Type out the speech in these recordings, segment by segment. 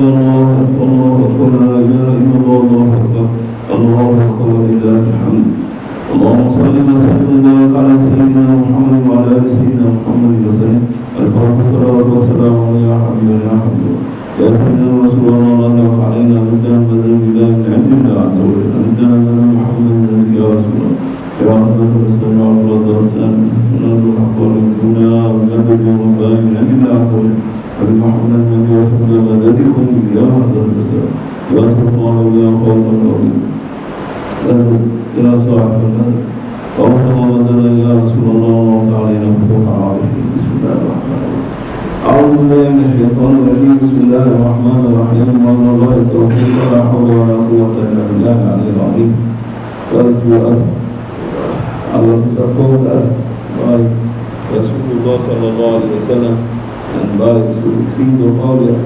الله أكبر الله أكبر لا إله إلا الله الله أكبر الله أكبر لله الحمد اللهم صل وسلم وبارك على سيدنا محمد وعلى آل سيدنا محمد وسلم الفاتحة والصلاة والسلام يا حبيبنا يا حبيبنا يا سيدنا رسول الله لا علينا بدنا بدل بالله من عند الله عز وجل بدنا بدل محمد النبي يا رسول الله يا رحمة المسلمين على الله والسلام نزل الحق والدنيا ومدد وربنا من عند الله عز وجل محمد النبي رسول الله مددكم يا هذا الرسول يا سلطان يا خالق العظيم إلى صاحب المدد وأوصل مدنا يا رسول الله وأوصل علينا فتوح عارفين بسم الله الرحمن الرحيم أعوذ بالله من الشيطان الرجيم بسم الله الرحمن الرحيم وأن الله التوفيق ولا حول ولا قوة إلا بالله العلي العظيم First we ask Allah to support us by Rasulullah sallallahu alayhi wa sallam and by seeing the Qawliya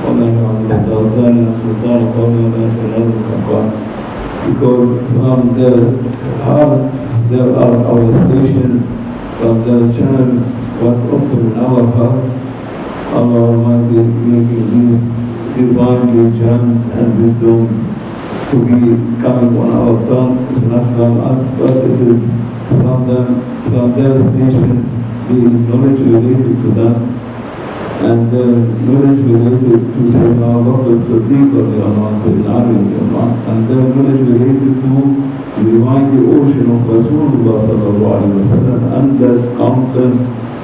وَمَنْ يَعْلِمُ الدَّوْسَانِ وَسُلْطَانُ قَوْلِيَ وَمَنْ يَشْرَ الْقَرْقَانِ because from their hearts there are our stations, from their channels what open in our hearts. Allah Almighty making these divinely gems and wisdoms to be coming on our tongue is not from us, but it is from them, from their stations, the knowledge related to them, and the knowledge related to Sayyidina Abu Bakr as-Siddiq Sayyidina Ali, and the knowledge related to the divine ocean of Rasulullah sallallahu alaihi wasallam, endless, countless,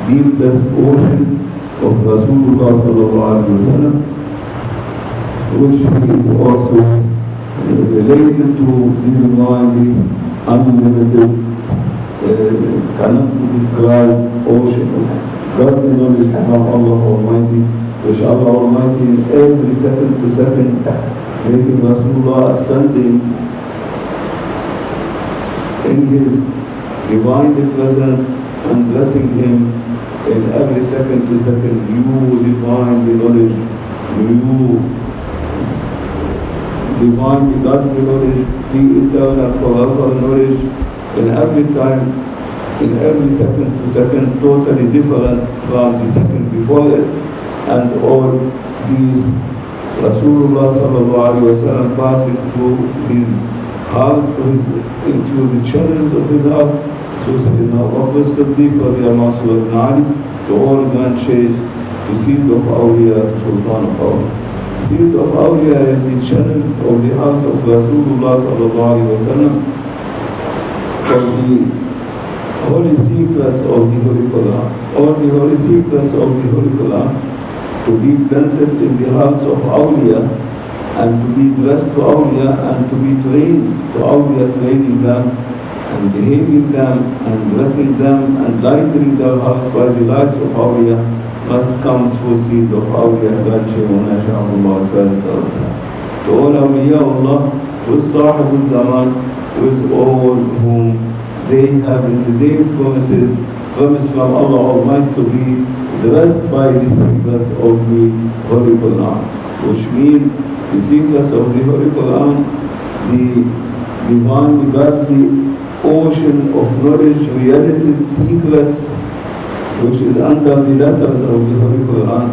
deepless ocean of Rasulullah sallallahu alaihi wasallam, which is also related to the divinely unlimited, cannot be described ocean of godly knowledge from Allah Almighty, which Allah Almighty in every second to second making Rasulullah ascending in His divine presence and blessing him in every second to second. You divine knowledge, you divine godly knowledge, the eternal forever knowledge, in every time, in every second to second, totally different from the second before it, and all these Rasulullah sallallahu alaihi wasallam passing through his heart, through the channels of his heart, so Sayyidina Abu Bakr as-Siddiq radiallahu anhu, Sayyidina Ali, to all grand sheikhs, to seed of awliya, Sultan of awliya. Seed of awliya in the channels of the heart of Rasulullah sallallahu alaihi wasallam, for the holy secrets of the Holy Quran, all the holy secrets of the Holy Quran, to be planted in the hearts of awliya, and to be dressed to awliya, and to be trained to awliya, training them, and behaving them, and dressing them, and lightening their hearts by the lights of awliya, must come through seed of awliya, to all awliya Allah, with Sahib al-Zaman, with all whom they have in the day promises, promise from Allah Almighty to be dressed by the secrets of the Holy Quran, which mean the secrets of the Holy Quran, the divine, godly ocean of knowledge, realities, secrets, which is under the letters of the Holy Quran,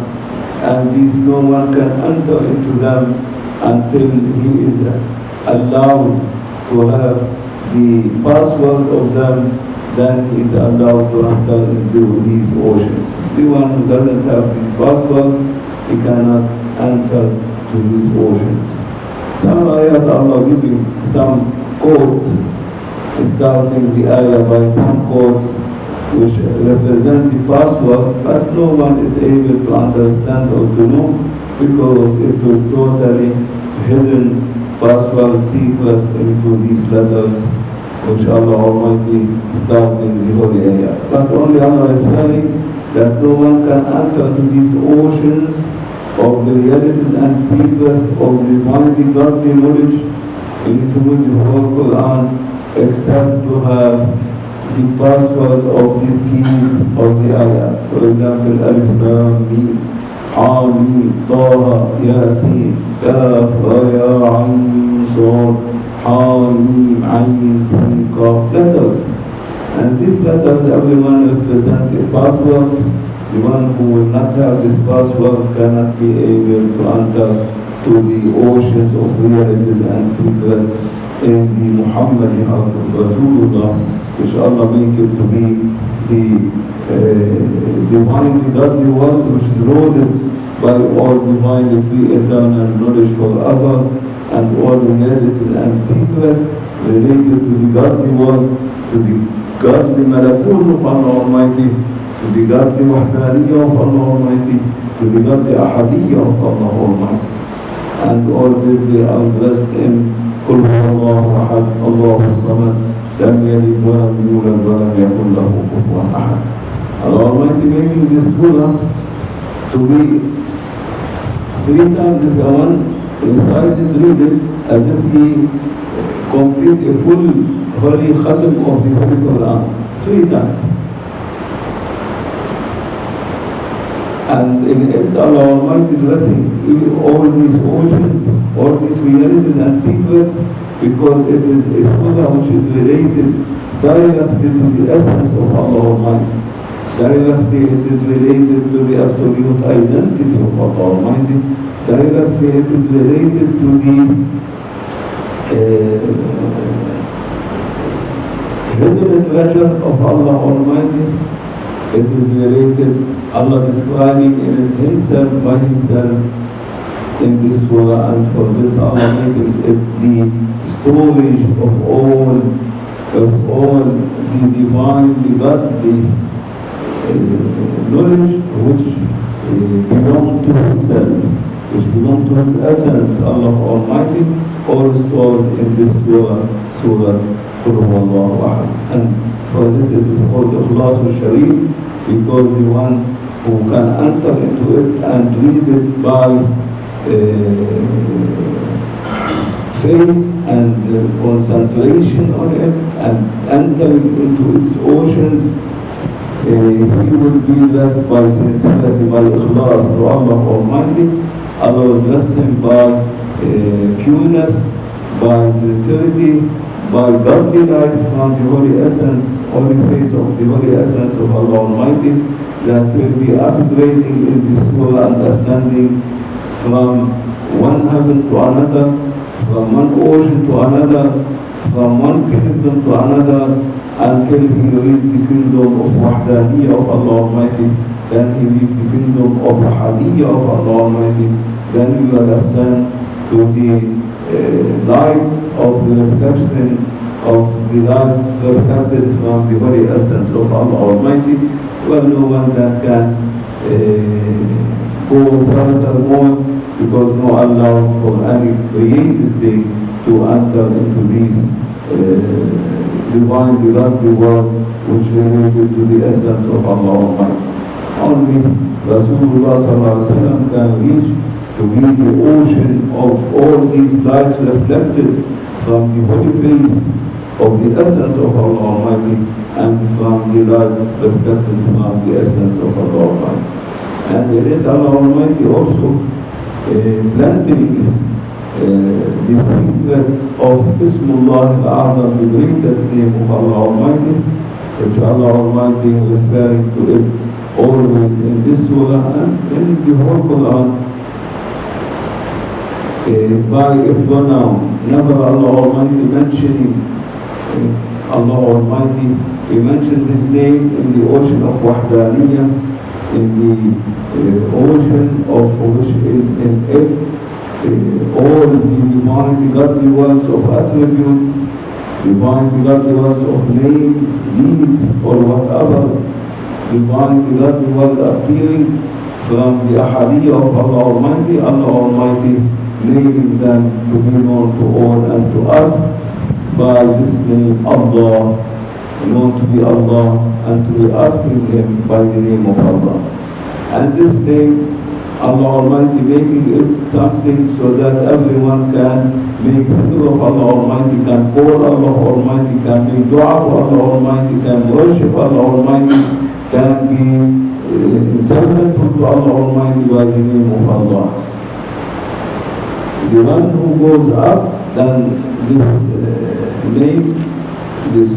and these no one can enter into them until he is allowed to have the password of them, then he is allowed to enter into these oceans. The one who doesn't have these passwords, he cannot enter to these oceans. Some ayat Allah giving some codes, starting the ayah by some codes which represent the password, but no one is able to understand or to know, because it was totally hidden password secrets into these letters, which Allah Almighty started the holy ayah. But only Allah is saying that no one can enter to these oceans of the realities and secrets of the divinely godly knowledge through the whole Quran, except to have the password of these keys of the ayah. For example, Alif Lam Mim, Hamim, Taha, Yasin, Kaf, Ya, Ayn, Sad, Hamim, Ayn, Sin, Kaf, letters. And these letters, everyone represent a password. The one who will not have this password cannot be able to enter to the oceans of realities and secrets in the Muhammadi heart of Rasulullah, which Allah make it to be the divinely godly word which is loaded by all divinely free eternal knowledge forever, and all realities and secrets related to the godly word, to the godly malakut of Allah Almighty, to the godly wahdaniyah of Allah Almighty, to the godly ahadiyah of Allah Almighty. And all this they are dressed in قل هو الله أحد الله الصمد لم يلد ولم يولد ولم يكن له كفوا أحد. Allah Almighty making this surah to be 3 times, if one recite it, read it, as if he complete a full holy khatam of the Holy Quran 3 times. And in it, Allah Almighty dressing all these oceans, all these realities and secrets, because it is a surah which is related directly to the essence of Allah Almighty. Directly it is related to the absolute identity of Allah Almighty. Directly it is related to the hidden treasure of Allah Almighty. It is related, Allah describing it Himself by Himself in this surah, and for this Allah making it the storage of all the divinely godly knowledge which belong to Himself, which belong to His essence, Allah Almighty, all stored in this surah Qul Huwallahu Ahad. And for this it is called Ikhlas al-Sharif, because the one who can enter into it and read it by faith and concentration on it and entering into its oceans, he will be blessed by sincerity, by ikhlas to Allah Almighty. Allah will bless him by pureness, by sincerity, by godly life from the holy essence, holy face of the holy essence of Allah Almighty, that will be upgrading in this surah and ascending from one heaven to another, from one ocean to another, from one kingdom to another, until he reached the kingdom of wahdaniyah of Allah Almighty. Then he reached the kingdom of ahadiyah of Allah Almighty. Then he will ascend to the lights of the reflection of the lights reflected from the very essence of Allah Almighty, where no one that can go furthermore, because no Allah for any created thing to enter into these divine beloved world which related to the essence of Allah Almighty. Only Rasulullah Sallallahu Alaihi Wasallam can reach to be the ocean of all these lights reflected from the holy face of the essence of Allah Almighty, and from the lights reflected from the essence of Allah Almighty. And in it Allah Almighty also planting the secret of Ismullah al-Azam, the greatest name of Allah Almighty, which Allah Almighty referring to it always in this surah and in the whole Quran by its pronoun. Never Allah Almighty mentioning Allah Almighty, He mentioned His name in the ocean of wahdaniyah, in the ocean of which is in it all the divinely godly words of attributes, divinely godly words of names, deeds, or whatever divinely godly word appearing from the ahadiyah of Allah Almighty, Allah Almighty naming them to be known to all and to us by this name Allah, known to be Allah, and to be asking Him by the name of Allah. And this name Allah Almighty making it something so that everyone can make dhikr of Allah Almighty, can call Allah Almighty, can make dua to Allah Almighty, can worship Allah Almighty, can be servant to Allah Almighty by the name of Allah. The one who goes up, then this name, this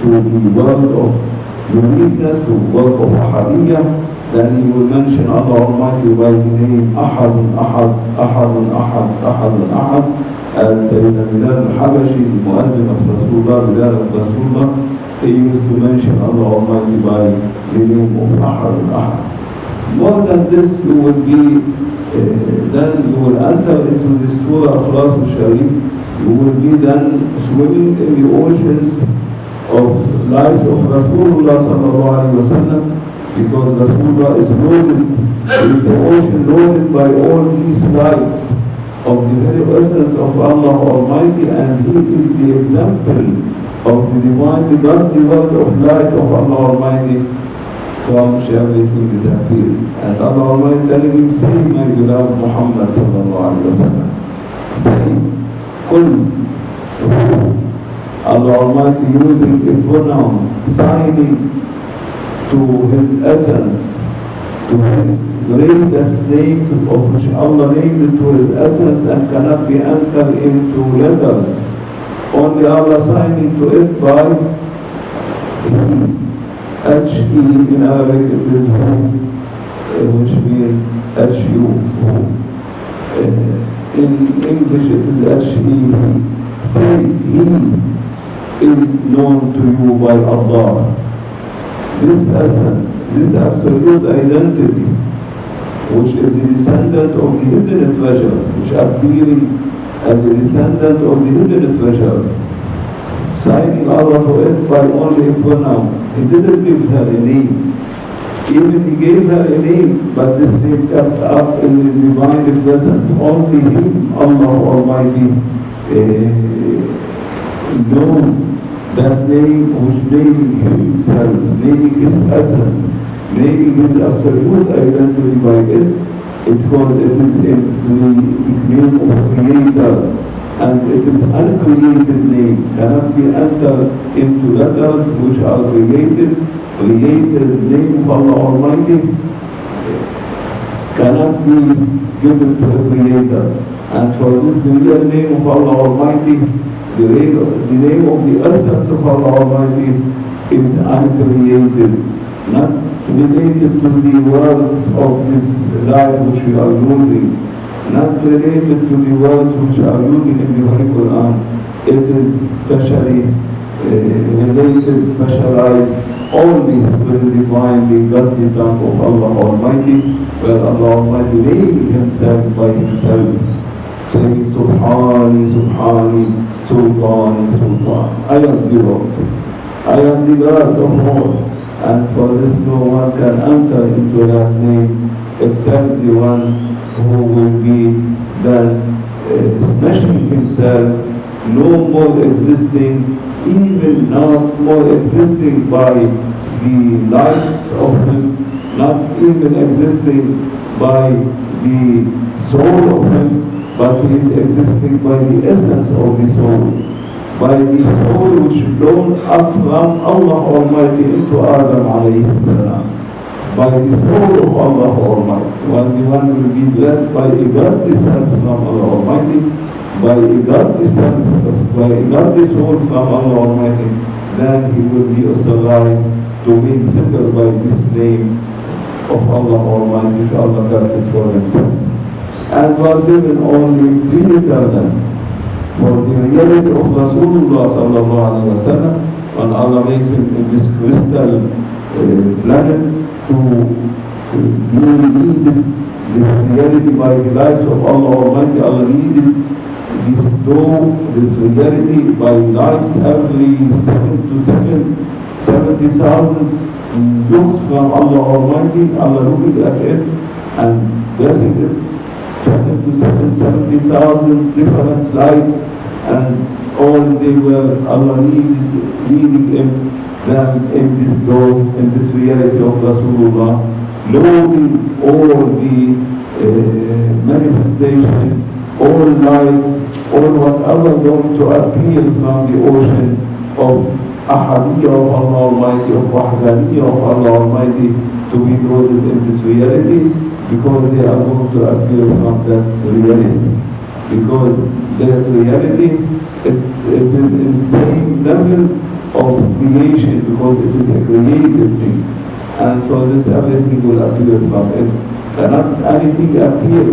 to the world of uniqueness, to work of ahadiyah, then he will mention Allah Almighty by the name Ahad, Ahad, Ahad, Ahad, Ahad, Ahad, as Sayyidina Bilal al-Habashi, the Muazzin of Rasulullah, Bilal of Rasulullah, he used to mention Allah Almighty by the name of Ahad, Ahad. More than this, you will be, then you will enter into the Surah Ikhlas al-Sharif. You will be then swimming in the oceans of life of Rasulullah sallallahu alaihi wasallam, because Rasulullah is loaded, is the ocean loaded by all these lights of the very essence of Allah Almighty, and he is the example of the divine, the godly word of light of Allah Almighty, from which everything is appearing. And Allah Almighty telling him, say, my beloved Muhammad sallallahu alaihi wasallam, say, Qul, Allah Almighty using a pronoun, signing to his essence, to his greatest name, of which Allah named it to his essence and cannot be entered into letters. Only Allah signing to it by He. H-E in Arabic it is Who, which means H-U, Who. In English it is H-E, He. Say He is known to you by Allah. This essence, this absolute identity, which is a descendant of the hidden treasure, which appearing as a descendant of the hidden treasure, signing Allah to it by only a pronoun. He didn't give her a name. Even he gave her a name, but this name kept up in his divine presence. Only Him, Allah Almighty, knows that name, which naming Himself, naming His essence, naming His absolute identity by it, because it is the name of Creator, and it is uncreated name, cannot be entered into letters which are created name of Allah Almighty cannot be given to a Creator. And for this, the real name of Allah Almighty, the name of the essence of Allah Almighty is uncreated, not related to the words of this life which we are using, not related to the words which we are using in the Holy Quran. It is specially related, specialized only to the divine, the godly tongue of Allah Almighty, where Allah Almighty named Himself by Himself, saying, Subhani, Subhani, Sultani, Sultan. I am the Lord. I am the God of all. And for this no one can enter into that name except the one who will be then smashing himself, no more existing, even not more existing by the lights of Him, not even existing by the soul of Him, but He is existing by the essence of the soul, by the soul which blown up from Allah Almighty into Adam alayhi salam, by the soul of Allah Almighty. When the one will be blessed by a godly self from Allah Almighty, by a godly self, by a godly soul from Allah Almighty, then he will be authorized to make zikr by this name of Allah Almighty, which Allah kept it for Himself, and was given only pre-eternal. For the reality of Rasulullah sallallahu alaihi wasallam, when Allah made him in this crystal planet to be needed this reality by the lights of Allah Almighty, Allah needed this reality by lights every 7 to 70,000 looks from Allah Almighty, Allah looking at it and blessing it. 7 to 70,000 different lights, and all they were Allah leading them in this door, in this reality of Rasulullah, loading all the manifestation, all lights, all whatever going to appear from the ocean of Ahadiyya of Allah Almighty, of Wahdaniyya of Allah Almighty, to be loaded in this reality, because they are going to appear from that reality. Because that reality, it is in the same level of creation, because it is a created thing. and for this everything will appear from it. Cannot anything appear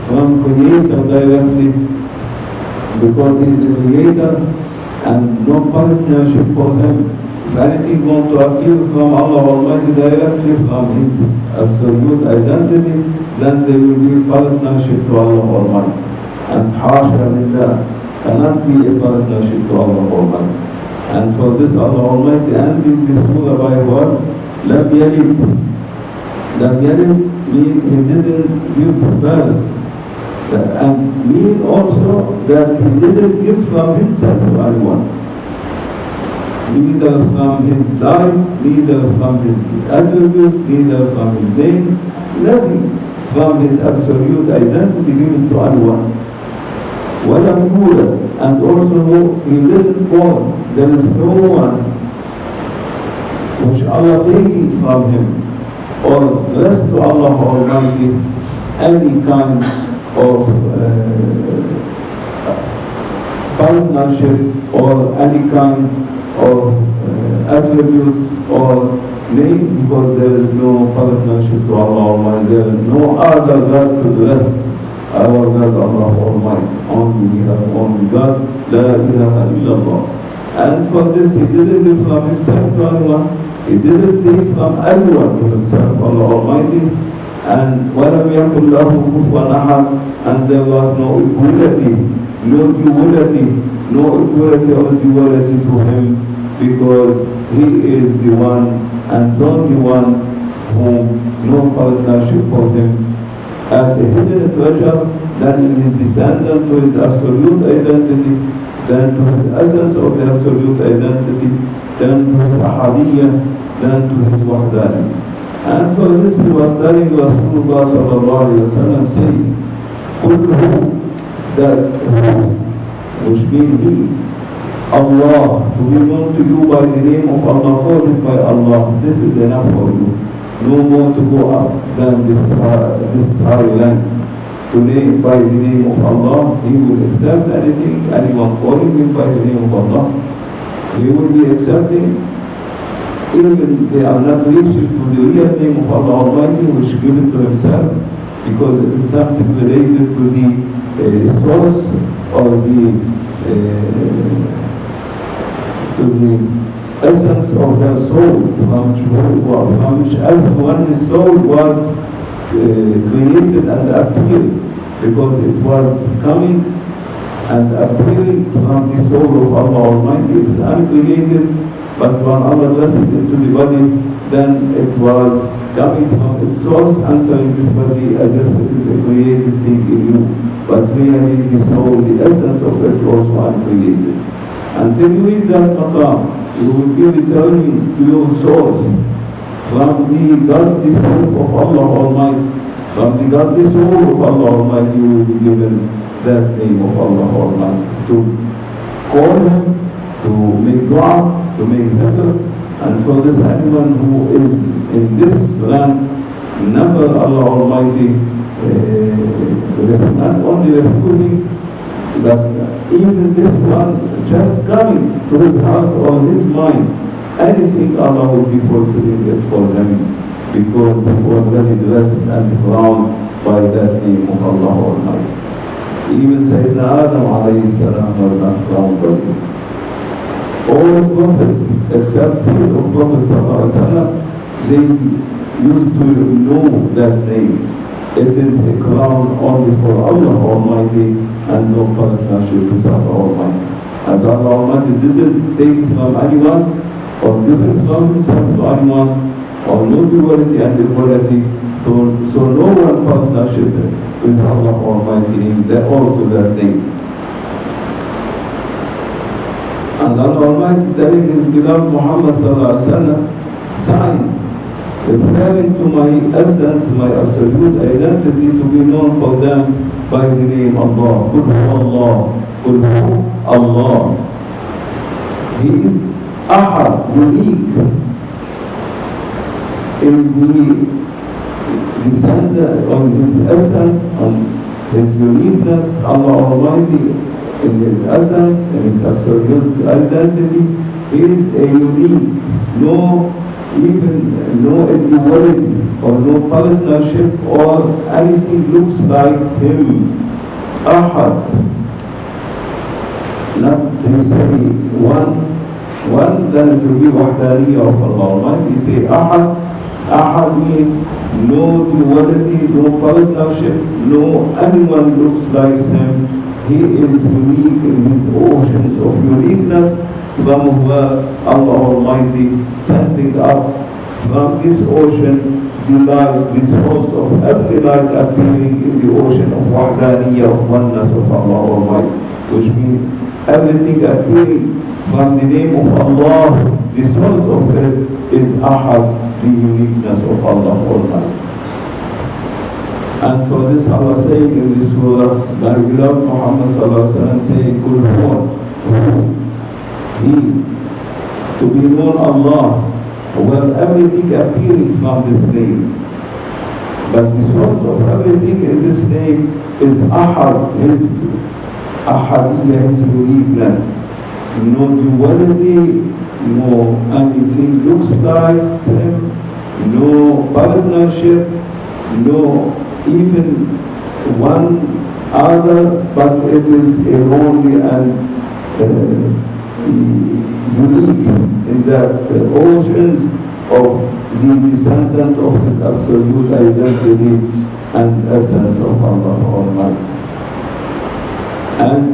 from Creator directly, because He is a Creator and no partnership for Him. If anything want to appear from Allah Almighty directly from His absolute identity, then there will be partnership to Allah Almighty. And Hasha Lillah cannot be a partnership to Allah Almighty. And for this Allah Almighty ended this surah by what? Lam Yalid. Lam Yalid means He didn't give birth. And mean also that He didn't give from Himself to anyone. Neither from His lights, neither from His attributes, neither from His names, nothing from His absolute identity given to anyone. وَلَمْ يُولَدْ, and also He didn't born. There is no one which Allah taking from Him or blessed to Allah Almighty any kind of partnership or any kind of attributes or names, because there is no partnership to Allah Almighty. There is no other God to bless our God Allah Almighty. Only we have only God, La ilaha illallah. And for this He didn't give from Himself to anyone. He didn't take from anyone to Himself, Allah Almighty. And وَلَمْ يَكُنْ لَهُ كُفُوًا أَحَدٌ, and there was no equality, no duality, no equality or duality to Him, because He is the one and only one whom no partnership for Him. As a hidden treasure, then in His descendant to His absolute identity, then to His essence of the absolute identity, then to His ahadiyyah, then to His wahdaniyah. And for this He was telling Rasulullah sallallahu alayhi wa sallam, saying, Kulhu, that who, which means He, Allah, to be known to you by the name of Allah, call Him by Allah. This is enough for you. No more to go up than this high rank. To name by the name of Allah, He will accept anything, anyone calling Him by the name of Allah, He will be accepting, even they are not reached to the real name of Allah Almighty, which given to Himself, because it is something related to the source or to the essence of their soul, from which everyone his soul was created and appeared, because it was coming and appearing from the soul of Allah Almighty. It is uncreated, but when Allah blessed it into the body, then it was coming from its source, entering this body as if it is a created thing in you. But really the soul, the essence of it was uncreated. Until you reach that maqam, you will be returning to your source from the godly self of Allah Almighty. From the godly soul of Allah Almighty, you will be given that name of Allah Almighty. To call Him, to make dua, to make zikr. And for this, anyone who is in this land, never Allah Almighty, not only refusing, but even this one just coming to his heart or his mind, anything Allah will be fulfilling it for them, because he was already dressed and crowned by that name of Allah Almighty. Even Sayyidina Adam alayhi salam was not crowned by him. All prophets, except seed of Prophet sallallahu alaihi wasallam, they used to know that name. It is a crown only for Allah Almighty, and no partnership with Allah Almighty. As Allah Almighty didn't take it from anyone or give it from Himself to anyone, or no duality and equality, so no one partnership with Allah Almighty in that also that name. And Allah Almighty telling His beloved Muhammad sallallahu alaihi wasallam, sign, referring to my essence, to my absolute identity, to be known for them by the name Allah. Qul hu Allah. Qul hu Allah. He is Ahad, unique in the descendant on His essence, on His uniqueness. Allah Almighty, in His essence, in His absolute identity, He is a unique. No even no equality or no partnership or anything looks like him. Ahad. Not to say one, then it will be wahdaniyah of Allah Almighty. He say Ahad. Ahad means no duality, no partnership, no anyone looks like him. He is unique in his oceans of uniqueness, from where Allah Almighty sending up from this ocean the lights, the source of every light appearing in the ocean of wahdaniyah, of oneness of Allah Almighty, which means everything appearing from the name of Allah, the source of it is Ahad, the uniqueness of Allah Almighty. And for this Allah saying in this surah, my beloved Muhammad sallallahu alaihi wasallam saying, Kul huwa, He, to be known Allah, where everything appearing from this name. But the source of everything in this name is Ahad, his Ahadiyya, his uniqueness. No duality, no anything looks like him, no partnership, no even one other, but it is a lonely and unique in that oceans of the descendant of his absolute identity and essence of Allah Almighty. And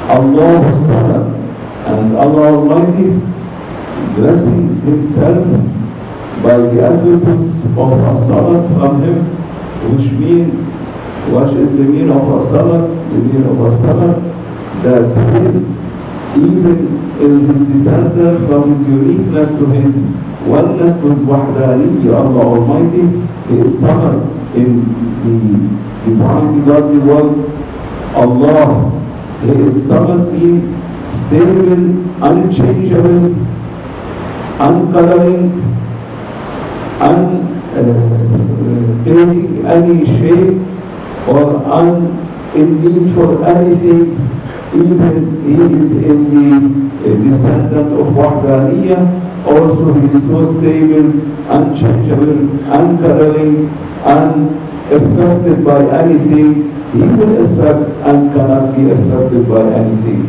Allah Samad, and Allah Almighty dressing himself by the attributes of As-Samad from him, which mean, what is the meaning of As-Samad? The meaning of As-Samad, that he is even in his descendant from his uniqueness to his oneness to his wahdaniyya, Allah Almighty, he is Samad in the divine godly word, Allah. He is Samad means stable, unchangeable, uncoloring, taking any shape or in need for anything. Even he is in the descendant of Wahdaniyah, also he is so stable, unchangeable, uncoloring, unaffected by anything. He will affect and cannot be affected by anything.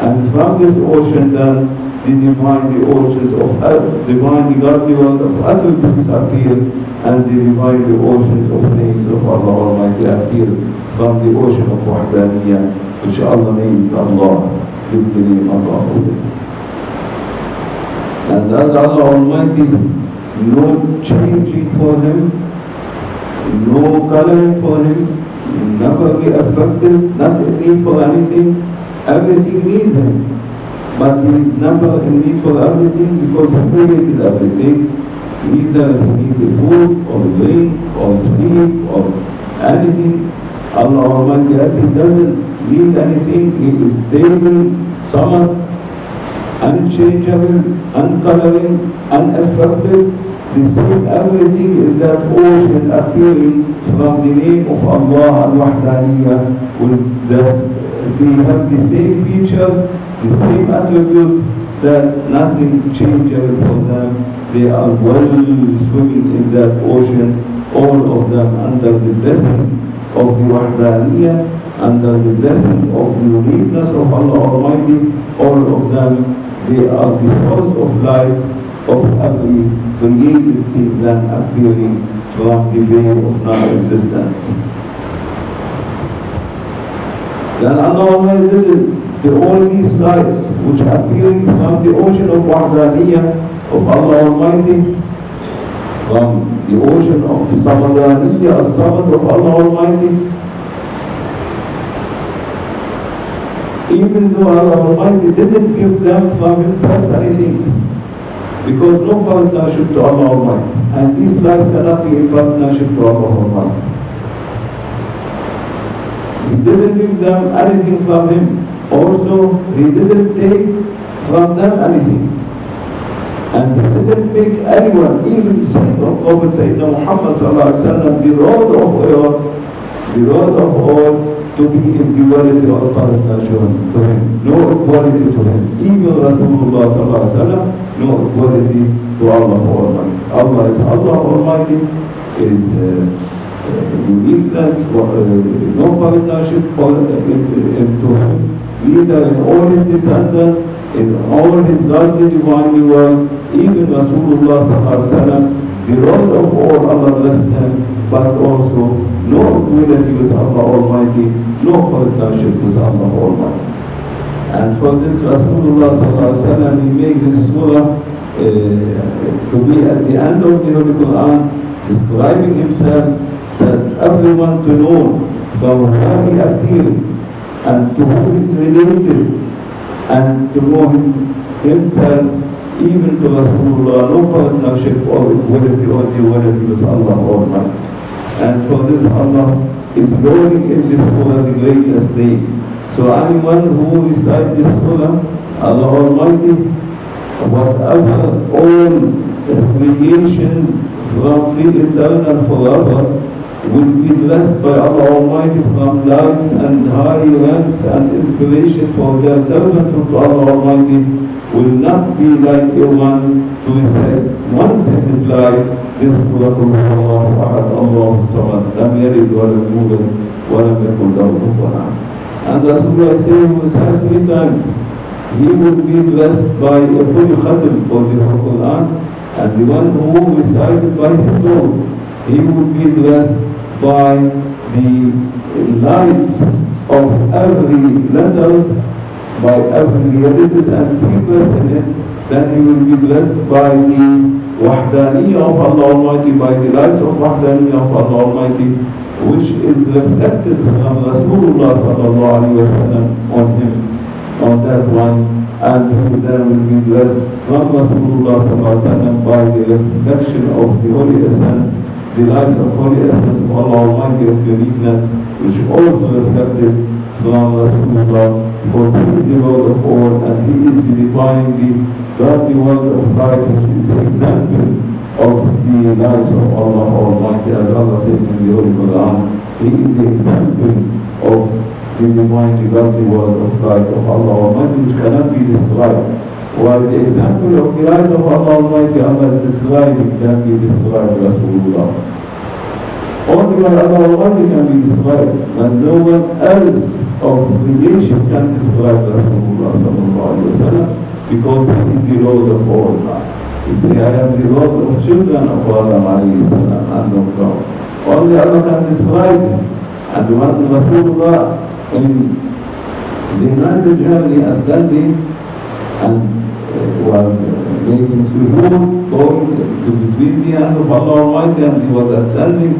And from this ocean then, the oceans of divine godly world of attributes appear, and the divine oceans of names of Allah Almighty appear from the ocean of Wahdaniyah, which Allah named Allah, with the name Allah. And as Allah Almighty, no changing for him, no coloring for him, never be affected, not in need for anything, everything needs him. But he is never in need for everything because he created everything. Either he needs food or drink or sleep or anything. Allah Almighty, as he doesn't need anything, he is stable, samad, unchangeable, uncoloring, unaffected. The same everything in that ocean appearing from the name of Allah Al-Wahdaniyah, they have the same features, the same attributes, that nothing changeable for them. They are well swimming in that ocean, all of them under the blessing of the Wahdaniyah, under the blessing of the uniqueness of Allah Almighty. All of them, they are the source of lights of every created thing then appearing from the veil of non-existence. Then Allah Almighty did all these lights which are appearing from the ocean of Wahdaniyah of Allah Almighty, from the ocean of Samadaniyah, As-Samad of Allah Almighty. Even though Allah Almighty didn't give them from himself anything, because no partnership to Allah Almighty, and these lights cannot be in partnership to Allah Almighty. He didn't give them anything from him. Also, he didn't take from them anything. And he didn't make anyone, even Sayyidina Muhammad sallallahu alaihi wasallam, the road of all, to to be equality or partnership to him, no equality to him. Even Rasulullah sallallahu alaihi wasallam, no equality to Allah Almighty. Allah is Allah Almighty, is uniqueness, no partnership to him, neither in all his descendants, in all his godly divine world. Even Rasulullah sallallahu alaihi wasallam, the Lord of all, Allah blessed him, but also no equality with Allah Almighty, no partnership with Allah Almighty. And for this Rasulullah sallallahu alaihi wasallam, he made this surah to be at the end of the Holy Quran, describing himself, that everyone to know from where he appeared and to whom he is related, and to know himself, even to Rasulullah, no partnership or equality or duality with Allah Almighty. And for this Allah is loading in this surah the greatest day. So anyone who recites this surah, Allah Almighty, whatever all creations from pre-eternal forever will be blessed by Allah Almighty from lights and high ranks and inspiration for their servanthood to Allah Almighty, will not be like a one to recite once in his life this surah Allahu Ahad, Allahu Samad, Lam Yalid wa Lam Yulad wa Lam Yakun lahu kufuwan ahad. And Rasulullah said he will recite 3 times. He will be blessed by a full khatam for the Quran, and the one who recited by his soul, he will be blessed by the lights of every letters, by every realities and secrets in it. Then he will be blessed by the Wahdaniyah of Allah Almighty, by the lights of Wahdaniyah of Allah Almighty, which is reflected from Rasulullah sallallahu alaihi wasallam on him, on that one. And he then will be blessed from Rasulullah sallallahu alaihi wasallam by the reflection of the Holy Essence, the lights of Holy Essence of Allah Almighty of uniqueness, which also reflected from Rasulullah, because he is the Lord of all, and he is the divinely godly word of light, which is the example of the lights of Allah Almighty, as Allah said in the Holy Quran. He is the example of the divinely godly word of light of Allah Almighty, which cannot be described. While the example of the light of Allah Almighty, Allah is describing, can be described Rasulullah. Only by Allah Almighty can be described, and no one else of creation can describe Rasulullah sallallahu alaihi wasallam, because he is the Lord of all. He says, I am the Lord of children of Adam alayhi salam and of God. Only Allah can describe him. And when Rasulullah in the night journey ascending and was making sujood, going to between the hand of Allah Almighty, and he was ascending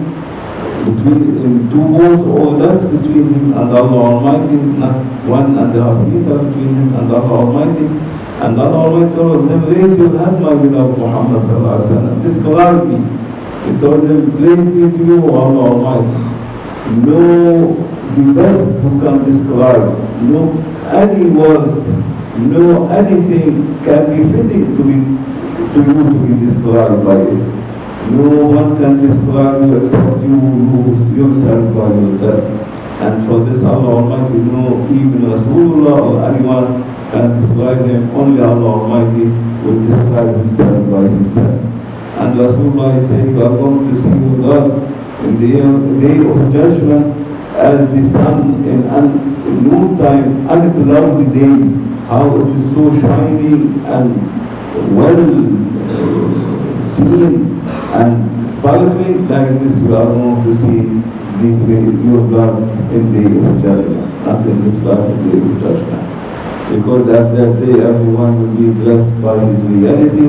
between 2 walls or less between him and Allah Almighty, not 1.5 meters between him and Allah Almighty. And Allah Almighty told him, raise your hand, my beloved Muhammad sallallahu alaihi wasallam, describe me. He told him, praise be to you, Allah Almighty. No, the best who can describe, no any words, no anything can be fitting to you to be described by it. No one can describe you except you yourself by yourself. And for this Allah Almighty, no even Rasulullah or anyone can describe him. Only Allah Almighty will describe himself by himself. And Rasulullah is saying, you are going to see your God in the day of judgment as the sun in noontime, uncloudy day, how it is so shiny and well seen and sparkling. Like this we are going to see your God in the day of judgment, not in this life, in the day of judgment. Because at that day everyone will be blessed by his reality,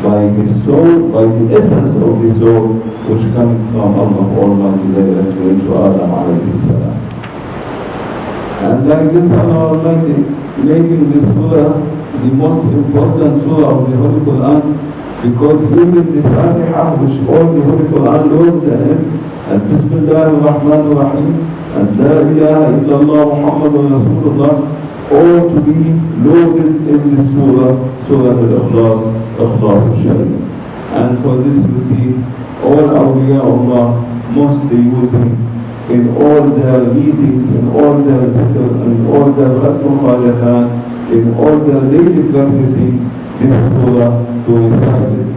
by his soul, by the essence of his soul, which comes from Allah Almighty directly into Adam alayhi salam. And like this Allah Almighty making this surah the most important surah of the Holy Quran, because even the Fatiha, which all the Holy Quran loaded in it, and Bismillah ar-Rahman ar-Rahim, and La ilaha illallah Muhammadun Rasulullah, all to be loaded in this surah, Surah Al-Ikhlas, Ikhlas al-Shari. And for this you see, all awliya Allah mostly using in all their meetings, in all their zikr, in all their khatm khajatan, in all their daily practicing this surah to recite it.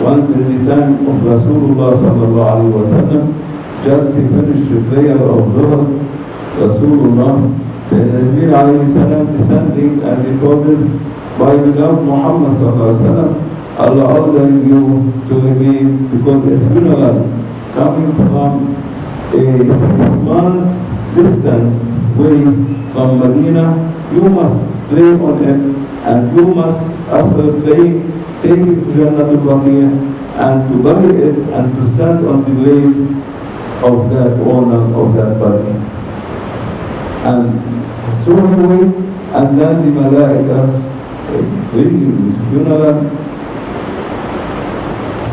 Once in the time of Rasulullah sallallahu alaihi wasallam, just he finished the prayer of Zuhr, Rasulullah Sayyidina Jibreel alayhi salam descending and he told him, by beloved Muhammad sallallahu alaihi wasallam, Allah ordering you to remain, because a funeral coming from a 6 months distance away from Medina, you must pray on it, and you must, after praying, take it to Jannatul Baqiyah and to bury it and to stand on the grave of that owner of that body. And so anyway, and then the Malaika bringing this funeral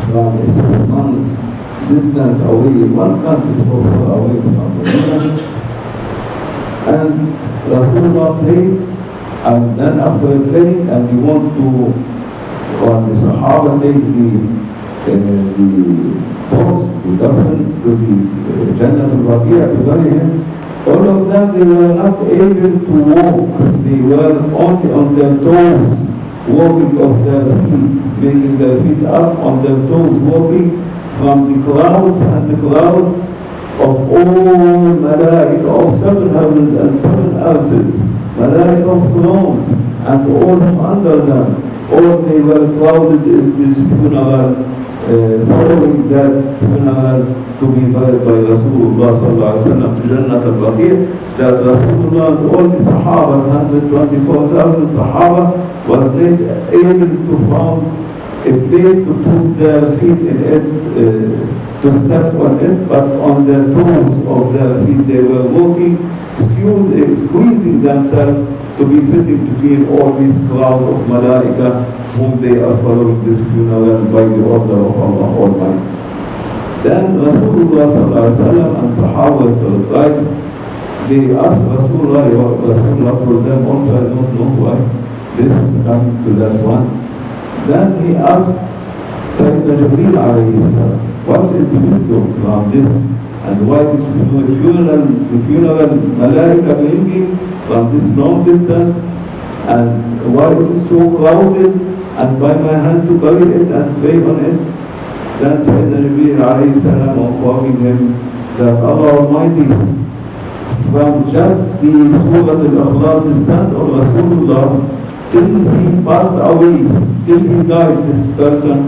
from a 6 months distance away, in one country so far away from Medina. And Rasulullah prayed, and then after praying, and we want to, on the Sahaba take the box, the coffin to the Jannatul Baqiyah to bury him. All of them, they were not able to walk. They were only on their toes, walking off their feet, making their feet up on their toes, walking from the crowds and the crowds of all Malaika of 7 heavens and 7 earths, Malaika of thrones, and all under them. All they were crowded in this funeral, following that funeral to be buried by Rasulullah sallallahu alaihi wasallam to Jannat al-Baqiyah. That Rasulullah and all the Sahaba, 124,000 Sahaba, was not able to find a place to put their feet in it, to step on it, but on the toes of their feet they were walking, squeezing themselves to be fitting between all these crowd of Malaika whom they are following this funeral by the order of Allah Almighty. Then Rasulullah sallallahu alaihi wasallam and Sahaba surprised. They asked Rasulullah told them also, I don't know why this is coming to that one. Then he asked Sayyidina Jibreel alayhi salam, what is the wisdom from this? And why this funeral Malaika bringing from this long distance, and why it is so crowded, and by my hand to bury it and pray on it? Then Sayyidina Jibreel alayhi salam informing him that Allah Almighty, from just the Surah Al-Ikhlas, the son of Rasulullah, till he passed away, till he died, this person,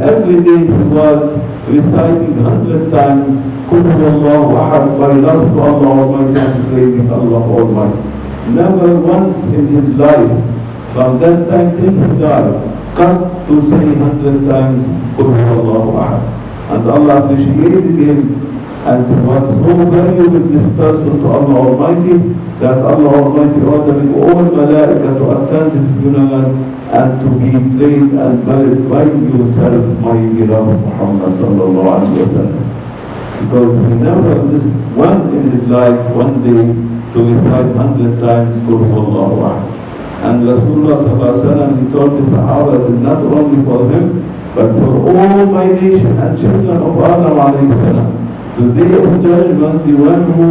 every day he was reciting 100 times Qul Huwallahu Ahad, by love to Allah Almighty and praising Allah Almighty. Never once in his life, from that time till he died, cut to say 100 times Qul Huwallahu Ahad. And Allah appreciated him, and it was so valuable this person to Allah Almighty, that Allah Almighty ordering all Malaika to attend his funeral and to be prayed and buried by yourself, my beloved Muhammad sallallahu alaihi wasallam. Because he never missed one in his life, one day, to recite 100 times Qul Huwallahu Ahad. And Rasulullah sallallahu alaihi wasallam, he told the Sahaba, it is not only for him, but for all my nation and children of Adam alayhi salam. The day of judgment, the one who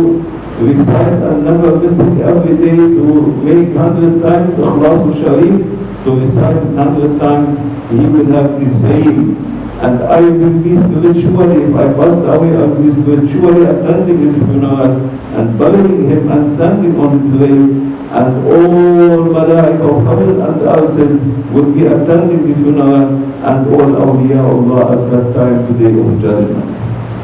recite and never missing every day to make 100 times Ikhlas al-Sharif, to recite 100 times, he will have the same. And I will be spiritually, if I passed away, I will be spiritually attending his funeral and burying him and standing on his grave, and all Malaika of heaven and earth will be attending the funeral, and all awliya Allah at that time, today of judgment.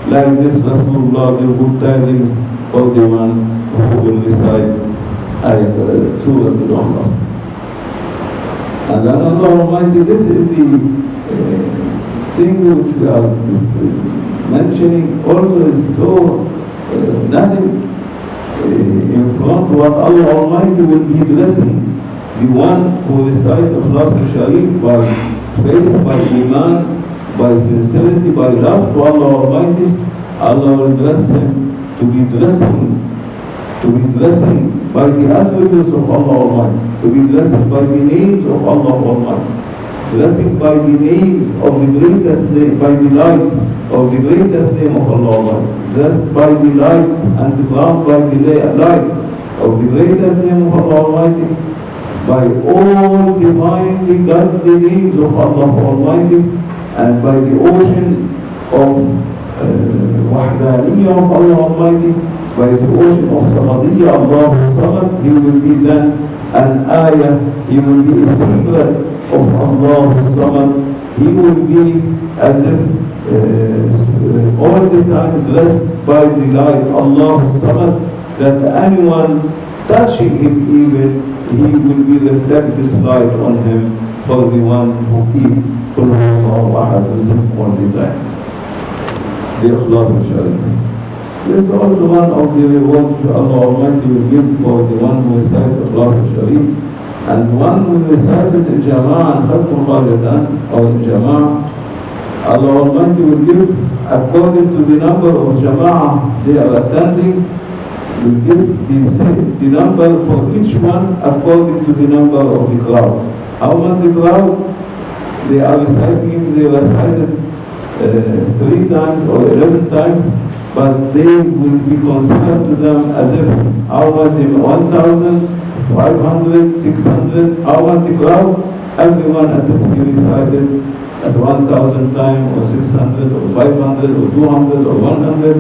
Like this, Rasulullah gave good tidings for the one who will recite Surah Al-Ikhlas. And then Allah Almighty, this is the thing which we are mentioning also is so nothing in front of what Allah Almighty will be blessing. The one who recites Ikhlas al-Sharif by faith, by iman, by sincerity, by love to Allah Almighty, Allah will bless him to be blessing by the attributes of Allah Almighty, to be blessed by the names of Allah Almighty, blessing by the names of the greatest name, by the lights of the greatest name of Allah Almighty, dressed by the lights and crowned by the lights of the greatest name of Allah Almighty, by all divinely godly names of Allah Almighty, and by the ocean of Wahdaniyah of Allah Almighty, by the ocean of Samadiyya, Allah Samad. He will be then an ayah, he will be a secret of Allah Samad. He will be as if all the time dressed by the light Allah Samad, that anyone touching him even, he will be reflect this light on him, for the one who keep Qul Huwallahu Ahad with him all the time. The Ikhlas al-Sharif. This is also one of the rewards Allah Almighty will give for the one who recites Ikhlas al-Sharif, and one who recited in Jama'ah and Khatm Khajatan, or in Jama'ah. Allah Almighty will give according to the number of Jama'ah they are attending, will give the number for each one according to the number of the crowd. How many crowd they are reciting? They recited 3 times or 11 times, but they will be considered to them as if how many 1,000, 500, 600, how many crowd? Everyone as if he recited at 1,000 times or 600 or 500 or 200 or 100,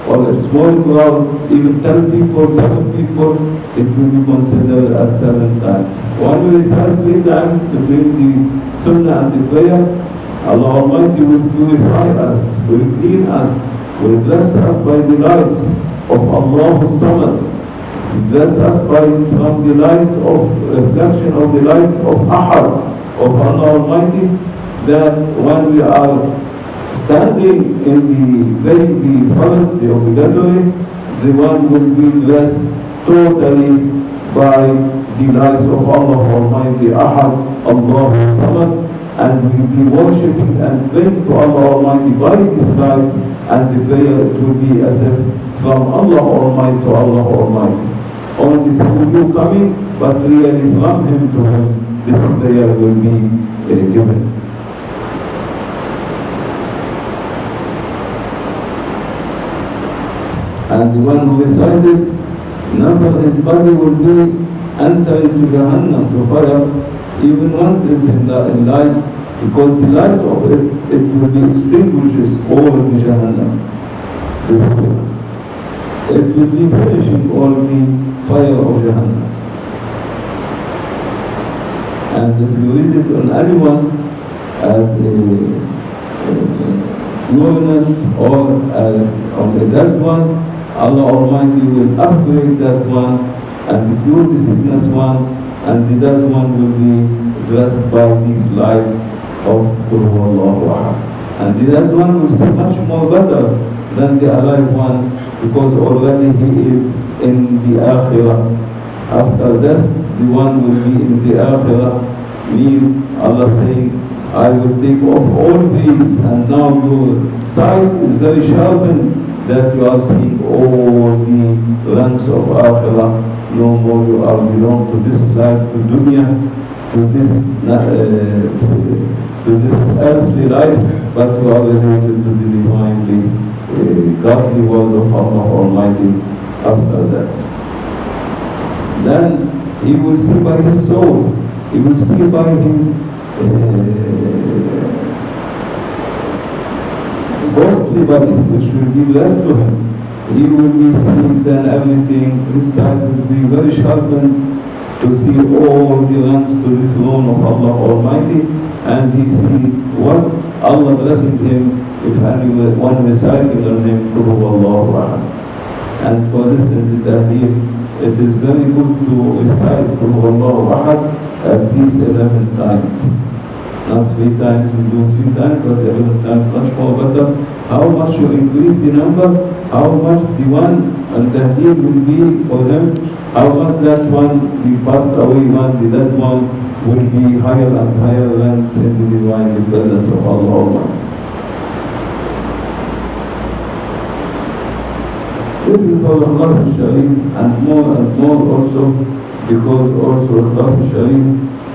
or a small crowd, even 10 people, 7 people, it will be considered as 7 times. When we recite 3 times between the Sunnah and the prayer, Allah Almighty will purify us, will clean us, will bless us by the lights of Allah Samad. He bless us from the lights of reflection of the lights of Ahad, of Allah Almighty, that when we are standing in the front, the obligatory, the one will be dressed totally by the lights of Allah Almighty, Ahad, Allah Samad, and will be worshipping and praying to Allah Almighty by these lights, and the prayer it will be as if from Allah Almighty to Allah Almighty. Only through you coming, but really from Him to Him, this prayer will be given. And the one who recited, never his body will be enter into Jahannam, to fire, even once it's in life, because the light of it will be extinguishes all the Jahannam. It will be finishing all the fire of Jahannam. And if you read it on anyone as a glorious or as on a dead one, Allah Almighty will upgrade that one and cure the sickness one, and the dead one will be dressed by these lights of Qul Huwallahu Ahad. And the dead one will see much more better than the alive one, because already he is in the Akhirah. After death, the one will be in the Akhirah. Mean Allah saying, I will take off all these, and now your sight is very sharpened, that you are seeing all the ranks of Akhirah. No more you are belong to this life, to dunya, to this earthly life, but you are related to the divinely godly word of Allah Almighty after that. Then he will see by his soul, he will see by his ghostly body, which will be blessed to him. He will be seeing then everything, his sight will be very sharpened to see all the ranks to the throne of Allah Almighty, and he see what Allah blessing him if anyone reciting on him, Qul Huwallahu Ahad. And for this incident, it is very good to recite Qul Huwallahu Ahad at least 11 times. Not 3 times, we do 3 times, but 11 times much more better. How much you increase the number, how much the one and Tahdeed will be for him, how much that one, the passed away one, the dead one, will be higher and higher ranks in the divine presence of Allah Almighty. This is for Ikhlas al-Sharif, and more also, because also Ikhlas al-Sharif,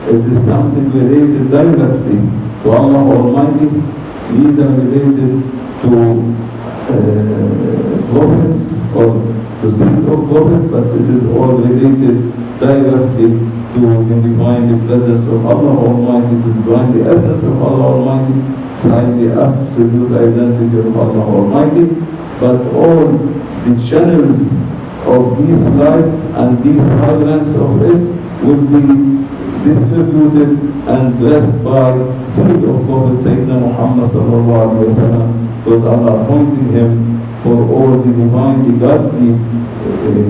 it is something related directly to Allah Almighty, neither related to prophets or to seed of prophet, but it is all related directly to the divine presence of Allah Almighty, to divine the essence of Allah Almighty, sign the absolute identity of Allah Almighty. But all the channels of these lights and these hydrants of it will be distributed and blessed by seed of Prophet Sayyidina Muhammad sallallahu alaihi wasallam, because Allah appointed him for all the divinely godly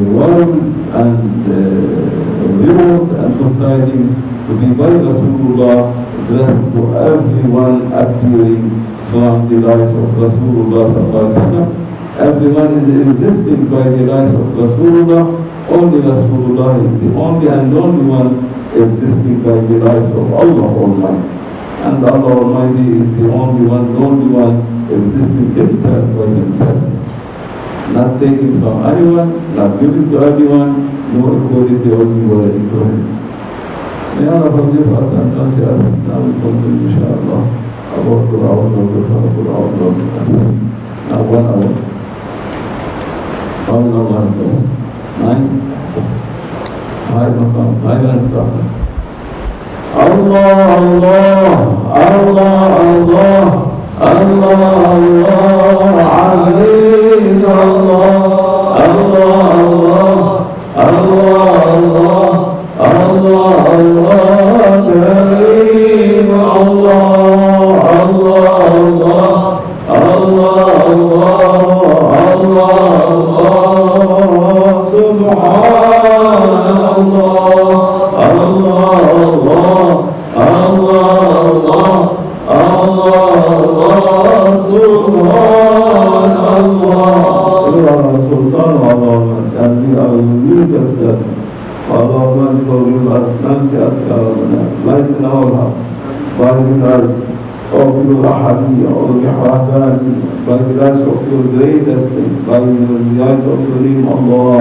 world and rewards and good tidings to be by Rasulullah, addressed to everyone appearing from the lives of Rasulullah sallallahu alaihi wasallam. Everyone is existing by the lives of Rasulullah. Only Rasulullah is the only and only one existing by the lives of Allah Almighty. And Allah Almighty is the only one existing himself by himself. Not taken from anyone, not given to anyone, no equality or equality to him. May Allah forgive us and us. Now we continue, inshallah, about Qur'an. Now 1 hour. Nice. High maqams, high and sahna. Allah, Allah, Allah, Allah, Allah, Allah, Aziz, Allah, Allah, Allah, Allah, Allah, Allah, Kareem, Allah, Allah, Allah, Allah, Allah, lighten our hearts by the lights of your ahadiyya, or your wahdaniyya, by the lights of your greatest name, by the light of your name, Allah.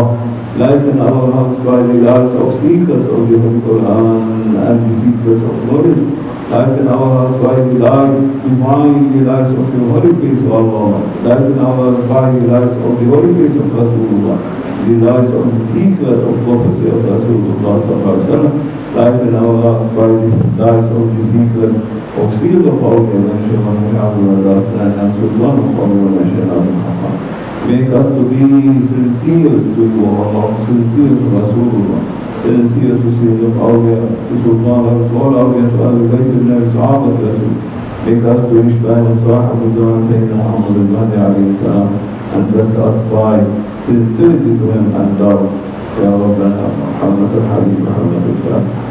Lighten our hearts by the lights of seekers of the Holy Quran and the seekers of knowledge. Lighten our hearts by the light, divine the lights of your holy face, O Allah. Lighten our hearts by the lights of the holy face of Rasulullah, the lights of the secret of prophecy of Rasulullah sallallahu alaihi wasallam. Lighten our hearts by the lights of the secrets of seal of Awliya and Sultan of Awliya and Make us to be sincere to you, Allah, sincere to Rasulullah, sincere to seal of Awliya, to Sultan, to all Awliya, to Ahlul Bayt al-Nabi, Sahabat Rasul. Make us to reach by the Sahab Zaman Sayyidina Muhammad al-Mahdi alayhi salam, and bless us by sincerity to him and love. Ya Rabbana, Muhammad al-Habib, Muhammad al-Fatih.